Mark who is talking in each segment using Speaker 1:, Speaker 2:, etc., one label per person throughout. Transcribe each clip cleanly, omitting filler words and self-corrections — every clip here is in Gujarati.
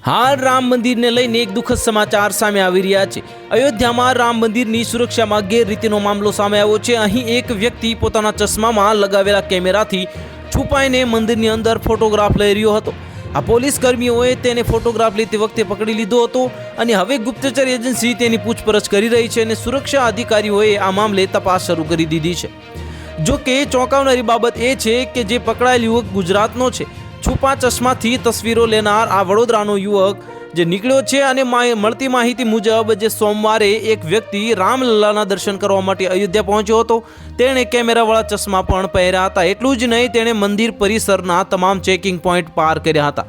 Speaker 1: હાલ રામ મંદિરને લઈને એક દુઃખદ સમાચાર સામે આવી રહ્યા છે। અયોધ્યામાં રામ મંદિરની સુરક્ષામાં ગેરરીતિનો મામલો સામે આવ્યો છે। અહીં એક વ્યક્તિ પોતાના ચશ્મામાં લગાવેલા કેમેરાથી છુપાઈને મંદિરની અંદર ફોટોગ્રાફ લઈ રહ્યો હતો। આ પોલીસ કર્મીઓએ તેને ફોટોગ્રાફ લેતી વખતે પકડી લીધો હતો અને હવે ગુપ્તચર એજન્સી તેની પૂછપરછ કરી રહી છે અને સુરક્ષા અધિકારીઓએ આ મામલે તપાસ શરૂ કરી દીધી છે। જો કે ચોંકાવનારી બાબત એ છે કે જે પકડાયેલ યુવક ગુજરાતનો છે। છુપા ચશ્માથી તસવીરો લેનાર આ વડોદરાનો યુવક જે નીકળ્યો છે અને મળતી માહિતી મુજબ જે સોમવારે એક વ્યક્તિ રામલલ્લાના દર્શન કરવા માટે અયોધ્યા પહોંચ્યો હતો। તેણે કેમેરાવાળા ચશ્મા પણ પહેર્યા હતા। એટલું જ નહીં, તેણે મંદિર પરિસરના તમામ ચેકિંગ પોઈન્ટ પાર કર્યા હતા,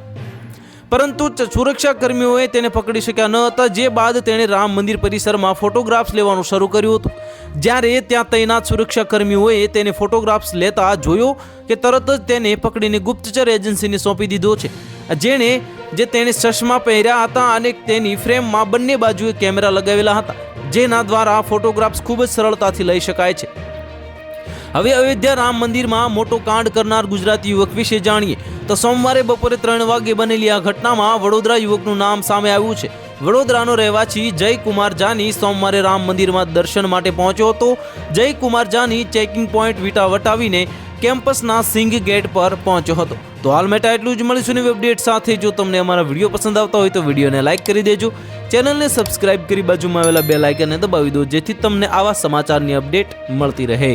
Speaker 1: પરંતુ સુરક્ષા કર્મીઓએ તેને પકડી શક્યા ન હતા। જે બાદ તેણે રામ મંદિર પરિસરમાં ફોટોગ્રાફ્સ લેવાનું શરૂ કર્યું હતું। જ્યારે ત્યાં તૈનાત સુરક્ષા કર્મીઓએ તેને ફોટોગ્રાફ્સ લેતા જોયો કે તરત જ તેને પકડીને ગુપ્તચર એજન્સીને સોંપી દીધો છે, તેણે ચશ્મા પહેર્યા હતા અને તેની ફ્રેમમાં બંને બાજુએ કેમેરા લગાવેલા હતા, જેના દ્વારા ફોટોગ્રાફ્સ ખૂબ જ સરળતાથી લઈ શકાય છે। હવે અયોધ્યા રામ મંદિરમાં મોટો કાંડ કરનાર ગુજરાતી યુવક વિશે જાણીએ તો સોમવારે બપોરે 3 વાગે બનેલી આ ઘટનામાં વડોદરા યુવકનું નામ સામે આવ્યું છે। વડોદરાનો રહેવાસી જયકુમાર જાની સોમવારે રામ મંદિરમાં દર્શન માટે પહોંચ્યો હતો। જયકુમાર જાની ચેકિંગ પોઈન્ટ વટાવીને કેમ્પસના સિંહ ગેટ પર પહોંચ્યો હતો। તો હાલ માટે એટલું જ। મળીશું નવી અપડેટ સાથે। જો તમને અમારા વિડીયો પસંદ આવતા હોય તો વિડીયોને લાઇક કરી દેજો, ચેનલને સબસ્ક્રાઇબ કરી બાજુમાં આવેલા બેલ આઇકનને દબાવી દો, જેથી તમને આવા સમાચારની અપડેટ મળતી રહે।